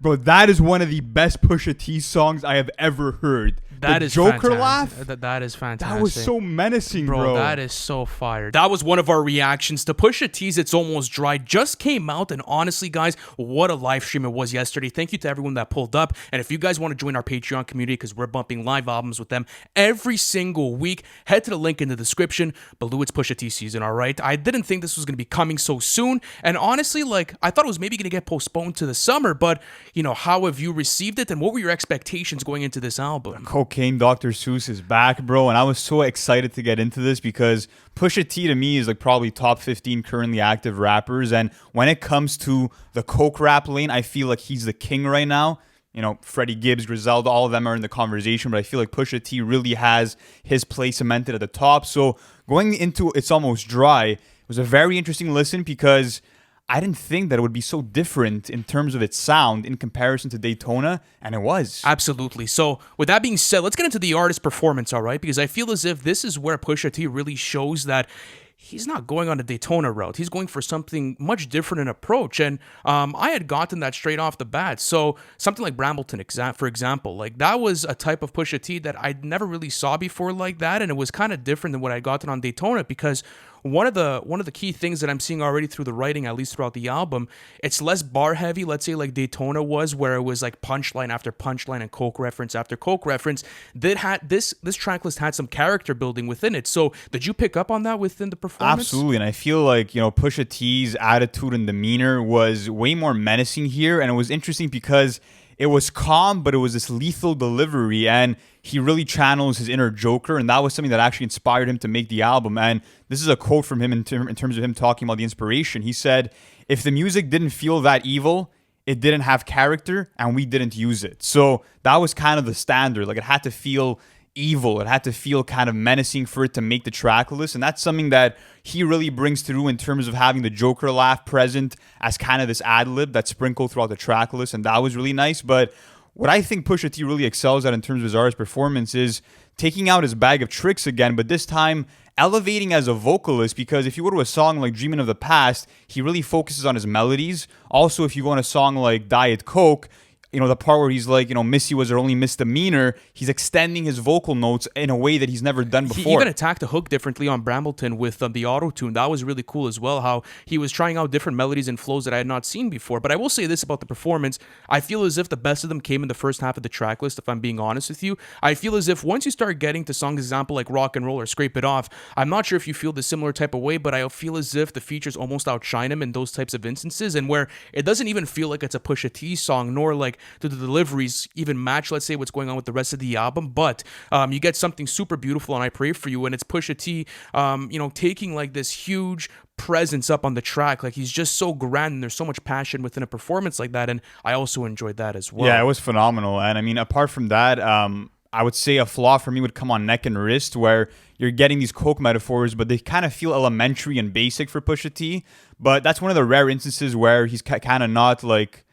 Bro, that is one of the best Pusha T songs I have ever heard. That the is Joker fantastic. laugh. That is fantastic. That was so menacing, bro. That is so fire. That was one of our reactions to Pusha T's It's Almost Dry. Just came out, and honestly, guys, what a live stream it was yesterday. Thank you to everyone that pulled up. And if you guys want to join our Patreon community, because we're bumping live albums with them every single week, head to the link in the description. Below, it's Pusha T season, all right? I didn't think this was going to be coming so soon. And honestly, like, I thought it was maybe going to get postponed to the summer. But, you know, how have you received it? And what were your expectations going into this album? Cocaine Dr. Seuss is back, bro, and I was so excited to get into this because Pusha T to me is like probably top 15 currently active rappers, and when it comes to the coke rap lane, I feel like he's the king right now. You know, Freddie Gibbs, Griselda, all of them are in the conversation, but I feel like Pusha T really has his place cemented at the top. So going into It's Almost Dry, it was a very interesting listen because I didn't think that it would be so different in terms of its sound in comparison to Daytona, and it was. Absolutely. So, with that being said, let's get into the artist performance, all right? Because I feel as if this is where Pusha T really shows that he's not going on a Daytona route. He's going for something much different in approach. And I had gotten that straight off the bat. So, something like Brambleton, for example, like that was a type of Pusha T that I never really saw before like that. And it was kind of different than what I'd gotten on Daytona because one of the key things that I'm seeing already through the writing, at least throughout the album, it's less bar heavy, let's say like Daytona was, where it was like punchline after punchline and coke reference after coke reference. This track list had some character building within it. So did you pick up on that within the performance? Absolutely, and I feel like, you know, Pusha T's attitude and demeanor was way more menacing here, and it was interesting because it was calm, but it was this lethal delivery, and he really channels his inner Joker, and that was something that actually inspired him to make the album. And this is a quote from him in terms of him talking about the inspiration. He said, "If the music didn't feel that evil, it didn't have character, and we didn't use it." So that was kind of the standard. Like, it had to feel evil. It had to feel kind of menacing for it to make the track list. And that's something that he really brings through in terms of having the Joker laugh present as kind of this ad-lib that's sprinkled throughout the track list. And that was really nice. But what I think Pusha T really excels at in terms of his artist performance is taking out his bag of tricks again, but this time elevating as a vocalist, because if you go to a song like Dreaming of the Past, he really focuses on his melodies. Also, if you go on a song like Diet Coke, you know, the part where he's like, you know, Missy was her only misdemeanor, he's extending his vocal notes in a way that he's never done before. He even attacked the hook differently on Brambleton with the auto-tune. That was really cool as well, how he was trying out different melodies and flows that I had not seen before. But I will say this about the performance. I feel as if the best of them came in the first half of the track list, if I'm being honest with you. I feel as if once you start getting to songs, example, like Rock and Roll or Scrape It Off, I'm not sure if you feel the similar type of way, but I feel as if the features almost outshine him in those types of instances, and where it doesn't even feel like it's a Pusha T song, nor like the deliveries even match, let's say, what's going on with the rest of the album. But you get something super beautiful, and I pray for you. And it's Pusha T, you know, taking like this huge presence up on the track. Like, he's just so grand, and there's so much passion within a performance like that. And I also enjoyed that as well. Yeah, it was phenomenal. And I mean, apart from that, I would say a flaw for me would come on Neck and Wrist, where you're getting these coke metaphors, but they kind of feel elementary and basic for Pusha T. But that's one of the rare instances where he's kind of not like,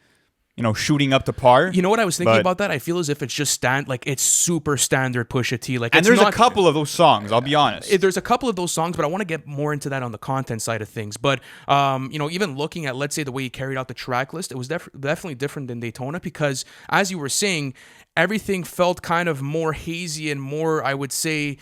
you know, shooting up to par. You know what I was thinking about that? I feel as if it's just it's super standard Pusha T. Like, and there's a couple of those songs, I'll be honest. There's a couple of those songs, but I want to get more into that on the content side of things. But, you know, even looking at, let's say, the way he carried out the track list, it was definitely different than Daytona because, as you were saying, everything felt kind of more hazy and more, I would say,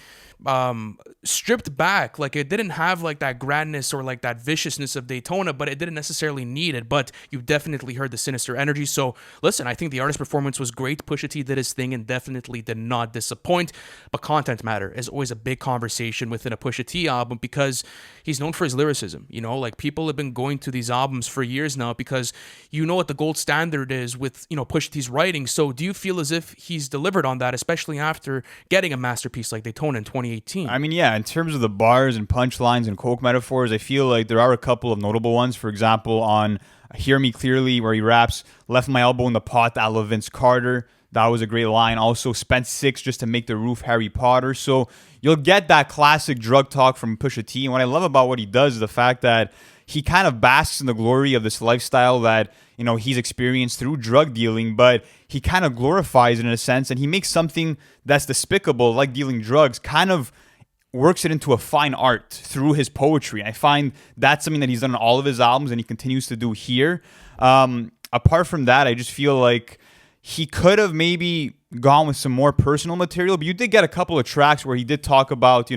stripped back. Like, it didn't have like that grandness or like that viciousness of Daytona, but it didn't necessarily need it. But you definitely heard the sinister energy. So listen, I think the artist performance was great. Pusha T did his thing and definitely did not disappoint. But content matter is always a big conversation within a Pusha T album because he's known for his lyricism. You know, like, people have been going to these albums for years now because you know what the gold standard is with, you know, Pusha T's writing. So do you feel as if he's delivered on that, especially after getting a masterpiece like Daytona in 2018? I mean, yeah, in terms of the bars and punchlines and coke metaphors, I feel like there are a couple of notable ones. For example, on Hear Me Clearly, where he raps, "Left my elbow in the pot, that love Vince Carter." That was a great line. Also, "Spent 6 just to make the roof Harry Potter." So you'll get that classic drug talk from Pusha T. And what I love about what he does is the fact that he kind of basks in the glory of this lifestyle that, you know, he's experienced through drug dealing, but he kind of glorifies it in a sense, and he makes something that's despicable, like dealing drugs, kind of works it into a fine art through his poetry. I find that's something that he's done on all of his albums and he continues to do here. apart from that, I just feel like he could have maybe gone with some more personal material, but you did get a couple of tracks where he did talk about,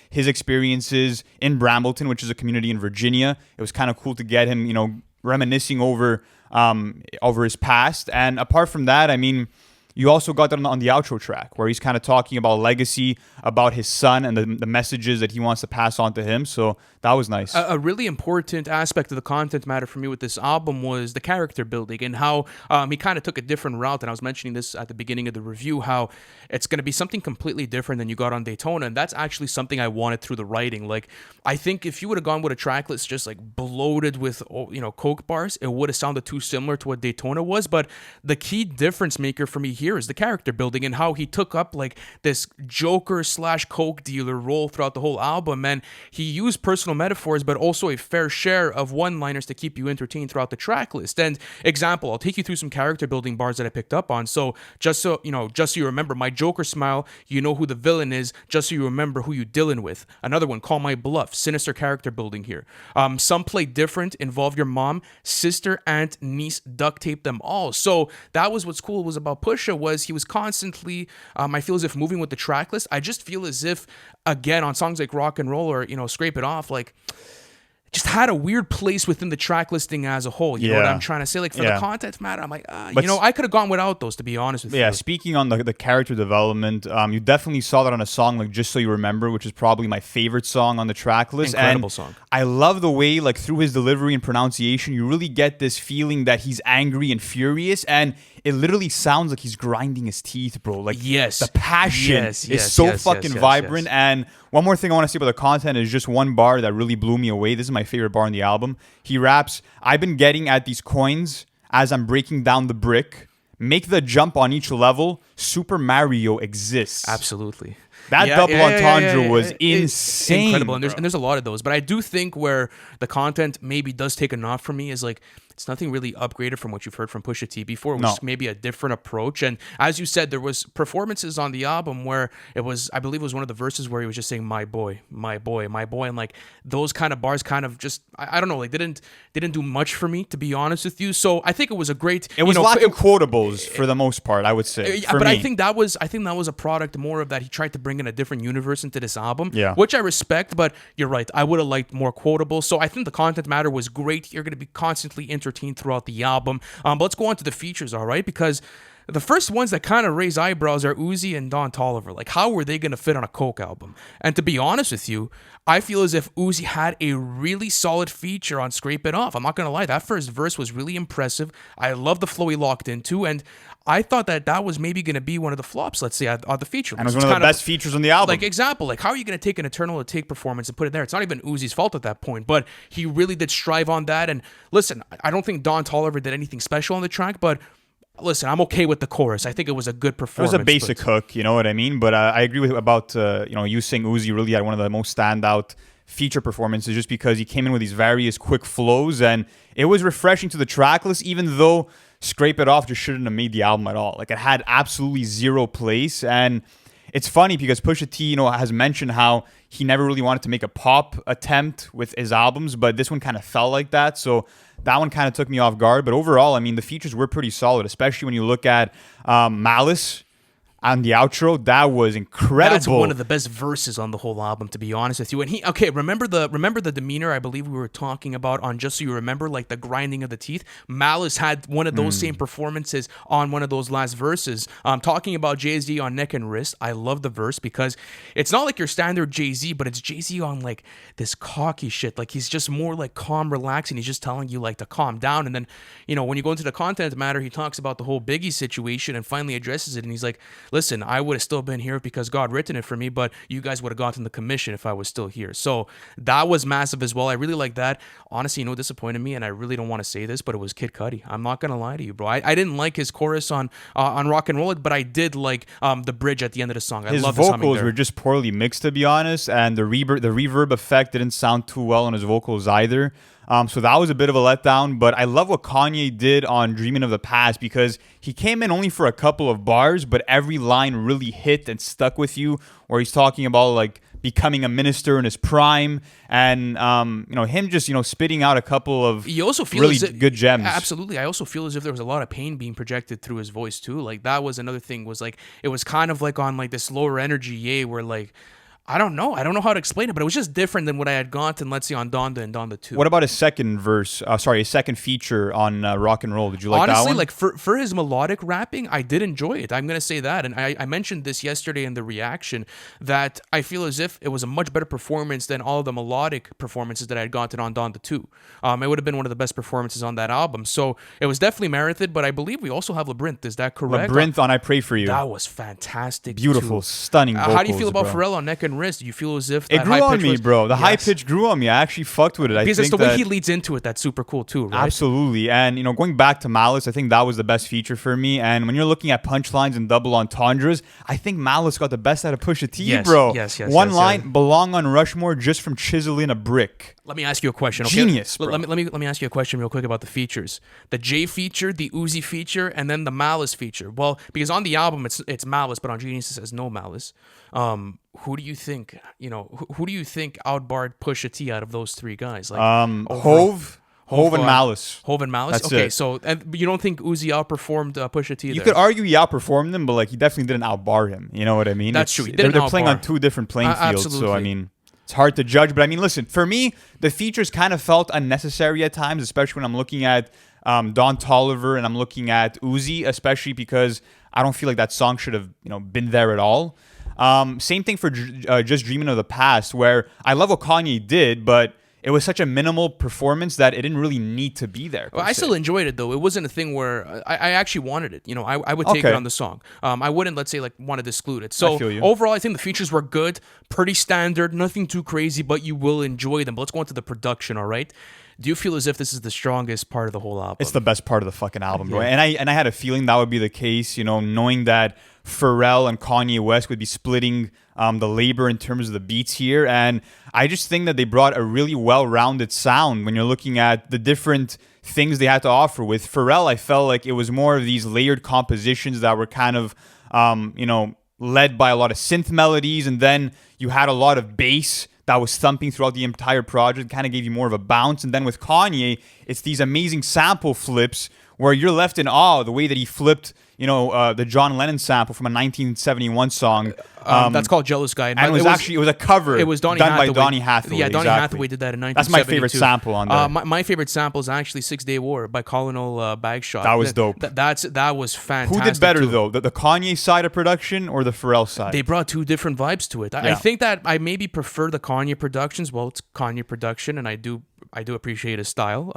his experiences in Brambleton, which is a community in Virginia. It was kind of cool to get him, reminiscing over his past. And apart from that, I mean, you also got that on the outro track where he's kind of talking about legacy, about his son and the messages that he wants to pass on to him. So that was nice. A really important aspect of the content matter for me with this album was the character building and how he kind of took a different route. And I was mentioning this at the beginning of the review, how it's going to be something completely different than you got on Daytona. And that's actually something I wanted through the writing. Like, I think if you would have gone with a track list just like bloated with, Coke bars, it would have sounded too similar to what Daytona was. But the key difference maker for me here is the character building and how he took up like this Joker / Coke dealer role throughout the whole album. And he used personal metaphors, but also a fair share of one-liners to keep you entertained throughout the track list. And example, I'll take you through some character building bars that I picked up on. So just so you remember, my Joker smile, you know who the villain is, just so you remember who you dealing with. Another one, call my bluff, sinister character building here. Some play different, involve your mom, sister, aunt, niece, duct tape them all. So that was what's cool was about Pusha was he was constantly, I feel as if moving with the track list. I just feel as if, again, on songs like Rock and Roll or, Scrape It Off, like, just had a weird place within the track listing as a whole. You know what I'm trying to say? Like, for the content matter, I'm like, I could have gone without those, to be honest with you. Yeah, speaking on the character development, you definitely saw that on a song like Just So You Remember, which is probably my favorite song on the track list. Incredible song. I love the way, like, through his delivery and pronunciation, you really get this feeling that he's angry and furious, and it literally sounds like he's grinding his teeth, bro. Like, the passion is so fucking vibrant. And one more thing I want to say about the content is just one bar that really blew me away. This is my favorite bar on the album. He raps, I've been getting at these coins as I'm breaking down the brick. Make the jump on each level. Super Mario exists. Absolutely. That double entendre was insane. Incredible. And there's a lot of those. But I do think where the content maybe does take a nod for me is like, it's nothing really upgraded from what you've heard from Pusha T before. It was maybe a different approach. And as you said, there was performances on the album where it was, I believe it was one of the verses where he was just saying, my boy, my boy, my boy. And like those kind of bars kind of just, I don't know, like didn't do much for me, to be honest with you. So I think it was a great... It was lacking quotables for the most part, I would say. But I think that was a product more of that he tried to bring in a different universe into this album, yeah, which I respect, but you're right. I would have liked more quotables. So I think the content matter was great. You're going to be constantly entertained throughout the album. But let's go on to the features, all right? Because the first ones that kind of raise eyebrows are Uzi and Don Toliver. Like, how were they going to fit on a Coke album? And to be honest with you, I feel as if Uzi had a really solid feature on Scrape It Off. I'm not going to lie. That first verse was really impressive. I love the flow he locked into, and I thought that was maybe going to be one of the flops, let's say, on the feature list. And it was one of the best features on the album. Like, example, like, how are you going to take an Eternal to Take performance and put it there? It's not even Uzi's fault at that point, but he really did strive on that. And listen, I don't think Don Toliver did anything special on the track, but listen, I'm okay with the chorus. I think it was a good performance. It was a basic hook, you know what I mean? But I agree about you saying Uzi really had one of the most standout feature performances just because he came in with these various quick flows, and it was refreshing to the track list, even though Scrape It Off just shouldn't have made the album at all. Like, it had absolutely zero place. And it's funny because Pusha T, has mentioned how he never really wanted to make a pop attempt with his albums, but this one kind of felt like that. So that one kind of took me off guard. But overall, I mean, the features were pretty solid, especially when you look at Malice on the outro. That was incredible. That's one of the best verses on the whole album, to be honest with you. And remember the demeanor I believe we were talking about on Just So You Remember, like the grinding of the teeth. Malice had one of those same performances on one of those last verses. Talking about Jay-Z on Neck and Wrist, I love the verse because it's not like your standard Jay-Z, but it's Jay-Z on like this cocky shit. Like, he's just more like calm, relaxing. He's just telling you like to calm down. And then, when you go into the content matter, he talks about the whole Biggie situation and finally addresses it. And he's like, listen, I would have still been here because God written it for me, but you guys would have gotten the commission if I was still here. So that was massive as well. I really like that. Honestly, disappointed me, and I really don't want to say this, but it was Kid Cudi. I'm not going to lie to you, bro. I didn't like his chorus on Rock and Roll, but I did like the bridge at the end of the song. His vocals were just poorly mixed, to be honest, and the reverb effect didn't sound too well on his vocals either. So that was a bit of a letdown, but I love what Kanye did on Dreaming of the Past because he came in only for a couple of bars, but every line really hit and stuck with you, where he's talking about like becoming a minister in his prime, and him just spitting out a couple of You also feel really as if, good gems. Absolutely. I also feel as if there was a lot of pain being projected through his voice too. Like that was another thing, was like it was kind of like on like this lower energy, where like I don't know how to explain it, but it was just different than what I had gotten, let's say, on Donda and Donda 2. What about his second verse? His second feature on Rock and Roll. Did you like that one? Honestly, like for his melodic rapping, I did enjoy it. I'm gonna say that, and I mentioned this yesterday in the reaction, that I feel as if it was a much better performance than all the melodic performances that I had gotten on Donda 2. It would have been one of the best performances on that album, so it was definitely merited. But I believe we also have Labyrinth. Is that correct? Labyrinth on I Pray For You. That was fantastic. Beautiful, too. stunning vocals, How do you feel about bro. Pharrell on Neck and Wrist? Do you feel as if It that grew high on pitch me, was, bro. The high Yes. pitch grew on me. I actually fucked with it. Because I it's think the way that, he leads into it that's super cool too, right? absolutely. And, going back to Malice, I think that was the best feature for me. And when you're looking at punchlines and double entendres, I think Malice got the best out of Pusha T, Yes, bro. yes, One yes, line, yes. belong on Rushmore just from chiseling a brick. Let me ask you a question. Okay? Genius, bro. Let me ask you a question real quick about the features. The J feature, the Uzi feature, and then the Malice feature. Well, because on the album it's Malice, but on Genius it says no Malice. Who do you think? Who do you think outbarred Pusha T out of those three guys? Like Hove and Malice. Hove and Malice. That's okay, it. so and you don't think Uzi outperformed Pusha T? You there? could argue he outperformed him, but like he definitely didn't outbar him. You know what I mean? That's It's- true. He They're, didn't they're playing on outbar. two different playing fields, so I Absolutely. mean, it's hard to judge. But I mean, listen, for me, the features kind of felt unnecessary at times, especially when I'm looking at Don Toliver and I'm looking at Uzi, especially because I don't feel like that song should have been there at all. Same thing for Just Dreaming of the Past, where I love what Kanye did, but it was such a minimal performance that it didn't really need to be there. Well, I still enjoyed it though. It wasn't a thing where I actually wanted it. I would take Okay. it on the song. I wouldn't, let's say, like want to exclude it. So I feel you. overall, I think the features were good, pretty standard, nothing too crazy, but you will enjoy them. But let's go into the production. All right. Do you feel as if this is the strongest part of the whole album? It's the best part of the fucking album, bro. Yeah. And I had a feeling that would be the case, knowing that Pharrell and Kanye West would be splitting the labor in terms of the beats here. And I just think that they brought a really well-rounded sound when you're looking at the different things they had to offer. With Pharrell, I felt like it was more of these layered compositions that were kind of, led by a lot of synth melodies. And then you had a lot of bass that was thumping throughout the entire project, kind of gave you more of a bounce. And then with Kanye, it's these amazing sample flips where you're left in awe of the way that he flipped, the John Lennon sample from a 1971 song. That's called Jealous Guy. And it was a cover It was done Hathaway. by Donny Hathaway. Yeah, Donny exactly. Hathaway did that in 1972. That's my favorite sample on there. My favorite sample is actually 6 Day War by Colonel Bagshot. That was dope. That was fantastic. Who did better, too. though? The Kanye side of production or the Pharrell side? They brought two different vibes to it. I Yeah. think that I maybe prefer the Kanye productions. Well, it's Kanye production, and I do appreciate his style.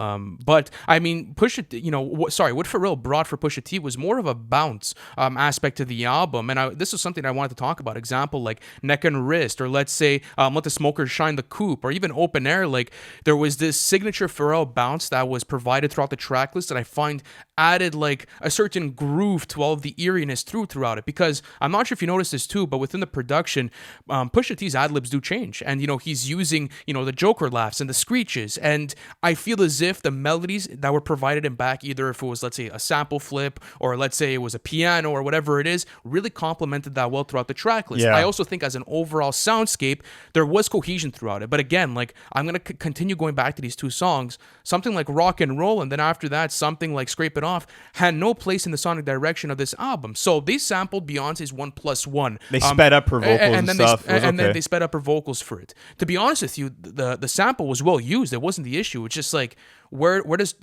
But I mean, Pusha T, what Pharrell brought for Pusha T was more of a bounce aspect to the album. And this is something I wanted to talk about. Example, like Neck and Wrist, or let's say Let the Smokers Shine the Coupe, or even Open Air. Like there was this signature Pharrell bounce that was provided throughout the track list that I find added like a certain groove to all of the eeriness throughout it. Because I'm not sure if you noticed this too, but within the production, Pusha T's ad-libs do change. And, he's using, the Joker laughs and the screeches. And I feel as if the melodies that were provided in back, either if it was, let's say, a sample flip, or let's say it was a piano or whatever it is, really complemented that well throughout the track list. Yeah. I also think as an overall soundscape, there was cohesion throughout it. But again, like I'm going to continue going back to these two songs. Something like Rock and Roll, and then after that, something like Scrape It Off had no place in the sonic direction of this album. So they sampled Beyonce's 1+1. They sped up her vocals and then stuff. then they sped up her vocals for it. To be honest with you, the sample was well used. It wasn't the issue. It's just like where does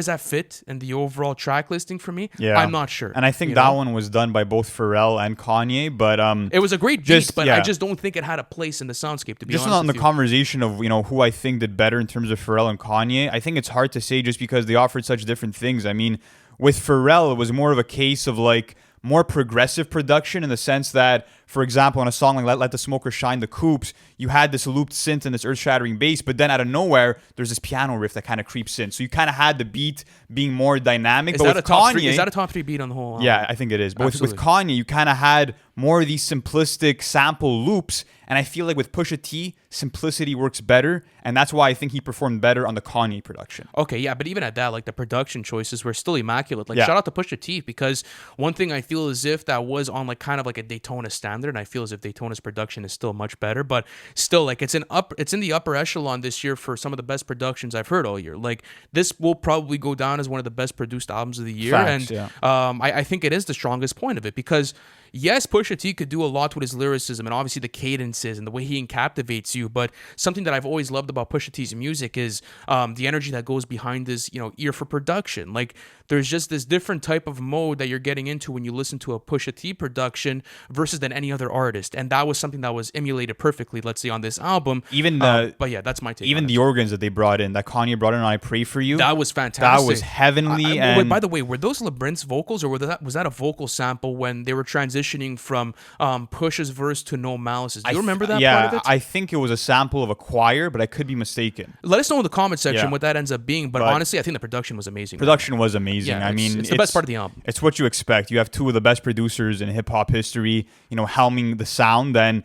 that fit in the overall track listing for me? Yeah. I'm not sure. And I think that one was done by both Pharrell and Kanye, but it was a great beat, but yeah. I just don't think it had a place in the soundscape, to be just honest on with the you. conversation of who I think did better in terms of Pharrell and Kanye, I think it's hard to say just because they offered such different things. I mean, with Pharrell, it was more of a case of like more progressive production in the sense that for example, on a song like Let the Smoker Shine the Coops, you had this looped synth and this earth-shattering bass, but then out of nowhere, there's this piano riff that kind of creeps in. So you kind of had the beat being more dynamic. Is but that with a top Kanye, three? Is that a top three beat on the whole album? yeah, I think it is. But with Absolutely. Kanye, you kind of had more of these simplistic sample loops. And I feel like with Pusha T, simplicity works better. And that's why I think he performed better on the Kanye production. Okay, yeah, but even at that, like the production choices were still immaculate. Like Yeah. shout out to Pusha T, because one thing I feel as if that was on like kind of like a Daytona standard, and I feel as if Daytona's production is still much better, but still like it's in the upper echelon this year for some of the best productions I've heard all year. Like this will probably go down as one of the best produced albums of the year. Facts, and yeah. I think it is the strongest point of it, because yes, Pusha T could do a lot with his lyricism and obviously the cadences and the way he captivates you. But something that I've always loved about Pusha T's music is the energy that goes behind his, ear for production. Like there's just this different type of mode that you're getting into when you listen to a Pusha T production versus than any other artist. And that was something that was emulated perfectly, let's say, on this album. Even but yeah, that's my take. even on the it. organs that they brought in, that Kanye brought in on I Pray For You. That was fantastic. That was heavenly. Wait, by the way, were those LeBrin's vocals, or was that a vocal sample when they were transitioning from Pusha's verse to No Malice's? Do you remember that part of it? I think it was a sample of a choir, but I could be mistaken. Let us know in the comment section Yeah. what that ends up being. But honestly, I think the production was amazing. Production was amazing. Yeah, I mean, it's the best part of the album. It's what you expect. You have two of the best producers in hip hop history, helming the sound. And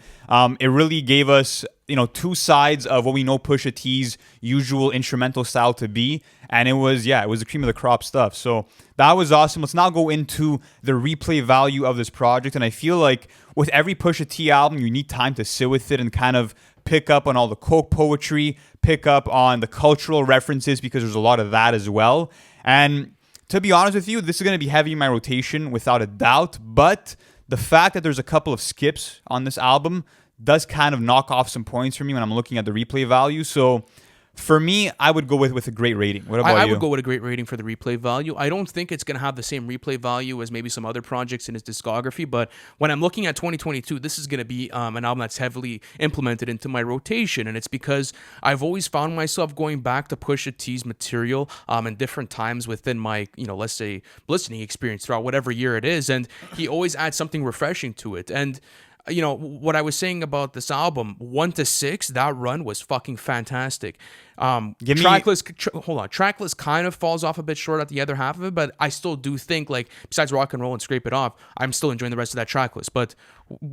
it really gave us, two sides of what we know Pusha T's usual instrumental style to be. And it was the cream of the crop stuff. So that was awesome. Let's now go into the replay value of this project. And I feel like with every Pusha T album, you need time to sit with it and kind of pick up on all the coke poetry, pick up on the cultural references, because there's a lot of that as well. And to be honest with you, this is going to be heavy in my rotation without a doubt. But the fact that there's a couple of skips on this album does kind of knock off some points for me when I'm looking at the replay value. So for me, I would go with a great rating. What about you? I would go with a great rating for the replay value. I don't think it's going to have the same replay value as maybe some other projects in his discography, but when I'm looking at 2022, this is going to be an album that's heavily implemented into my rotation, and it's because I've always found myself going back to Pusha T's material in different times within my, let's say, listening experience throughout whatever year it is, and he always adds something refreshing to it. And what I was saying about this album, 1 to 6, that run was fucking fantastic. Tracklist kind of falls off a bit short at the other half of it, but I still do think, like, besides Rock and Roll and Scrape It Off, I'm still enjoying the rest of that tracklist. But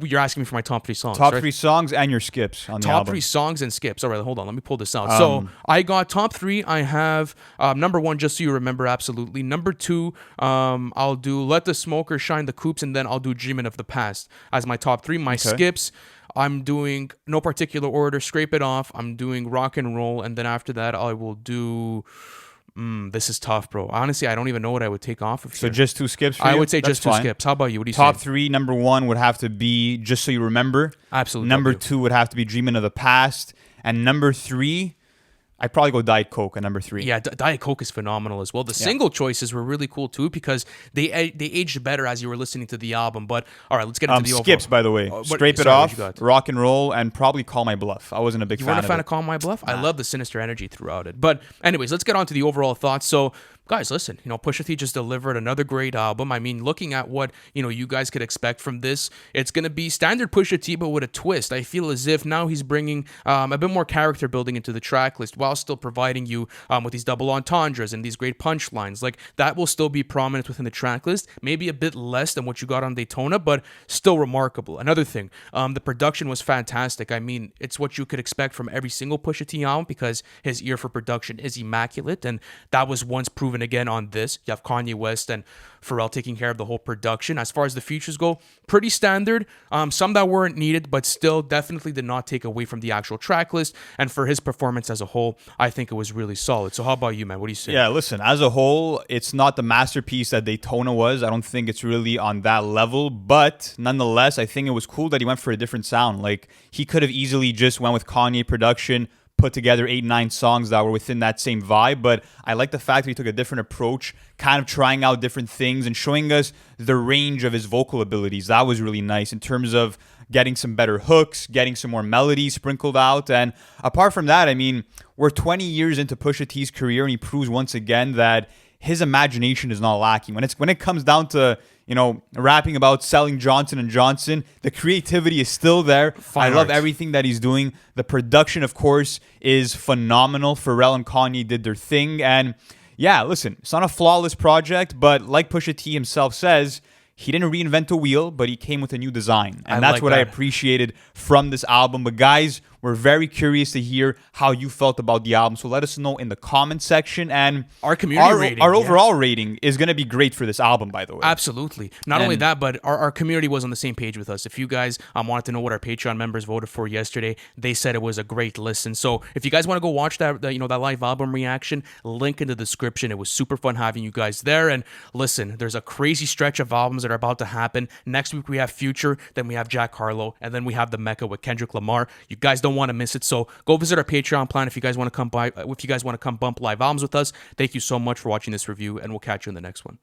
you're asking me for my top 3 songs. Top right? 3 songs and your skips on the album. Top 3 songs and skips. All right, hold on. Let me pull this out. So I got top 3. I have number 1, just so you remember, absolutely. Number 2, I'll do Let the Smoker Shine the Coops, and then I'll do Dreamin' of the Past as my top 3. My skips, I'm doing no particular order, Scrape It Off. I'm doing Rock and Roll, and then after that, I will do. This is tough, bro. Honestly, I don't even know what I would take off of here. So just 2 skips for I you? would say That's just 2 fine. skips. How about you? What do you Top say? 3, number 1 would have to be Just So You Remember. Absolutely. Number W. 2 would have to be Dreaming of the Past. And number 3, I'd probably go Diet Coke at number 3. Yeah, Diet Coke is phenomenal as well. The single choices were really cool too, because they aged better as you were listening to the album. But all right, let's get into the skips, overall. by the way. Scrape It Off, Rock and Roll, and probably Call My Bluff. I wasn't a big fan of it. You weren't a fan of Call My Bluff? I love the sinister energy throughout it. But anyways, let's get on to the overall thoughts. So guys, listen, Pusha T just delivered another great album. I mean, looking at what, you guys could expect from this, it's going to be standard Pusha T, but with a twist. I feel as if now he's bringing a bit more character building into the track list while still providing you with these double entendres and these great punchlines. Like, that will still be prominent within the track list. Maybe a bit less than what you got on Daytona, but still remarkable. Another thing, the production was fantastic. I mean, it's what you could expect from every single Pusha T album, because his ear for production is immaculate, and that was once proven again on this. You have Kanye West and Pharrell taking care of the whole production. As far as the features go, pretty standard. Some that weren't needed, but still definitely did not take away from the actual track list. And for his performance as a whole, I think it was really solid. So how about you, man? What do you say? Yeah, listen, as a whole, it's not the masterpiece that Daytona was. I don't think it's really on that level, but nonetheless, I think it was cool that he went for a different sound. Like, he could have easily just went with Kanye production, put together 8-9 songs that were within that same vibe, but I like the fact that he took a different approach, kind of trying out different things and showing us the range of his vocal abilities. That was really nice in terms of getting some better hooks, getting some more melodies sprinkled out. And apart from that, I mean, we're 20 years into Pusha T's career, and he proves once again that his imagination is not lacking. When it comes down to, rapping about selling Johnson and Johnson, the creativity is still there. Fine I love art. everything that he's doing. The production, of course, is phenomenal. Pharrell and Kanye did their thing, and yeah, listen, it's not a flawless project, but like Pusha T himself says, he didn't reinvent the wheel, but he came with a new design. And that's like what I that. appreciated from this album. But guys, we're very curious to hear how you felt about the album. So let us know in the comment section. And Our community rating, our yeah. overall rating is going to be great for this album, by the way. Absolutely. Not only And- that, but our community was on the same page with us. If you guys wanted to know what our Patreon members voted for yesterday, they said it was a great listen. So if you guys want to go watch that live album reaction, link in the description. It was super fun having you guys there. And listen, there's a crazy stretch of albums that are about to happen. Next week we have Future, then we have Jack Harlow, and then we have the Mecca with Kendrick Lamar. You guys don't want to miss it. So go visit our Patreon plan if you guys want to come bump live albums with us. Thank you so much for watching this review, and we'll catch you in the next one.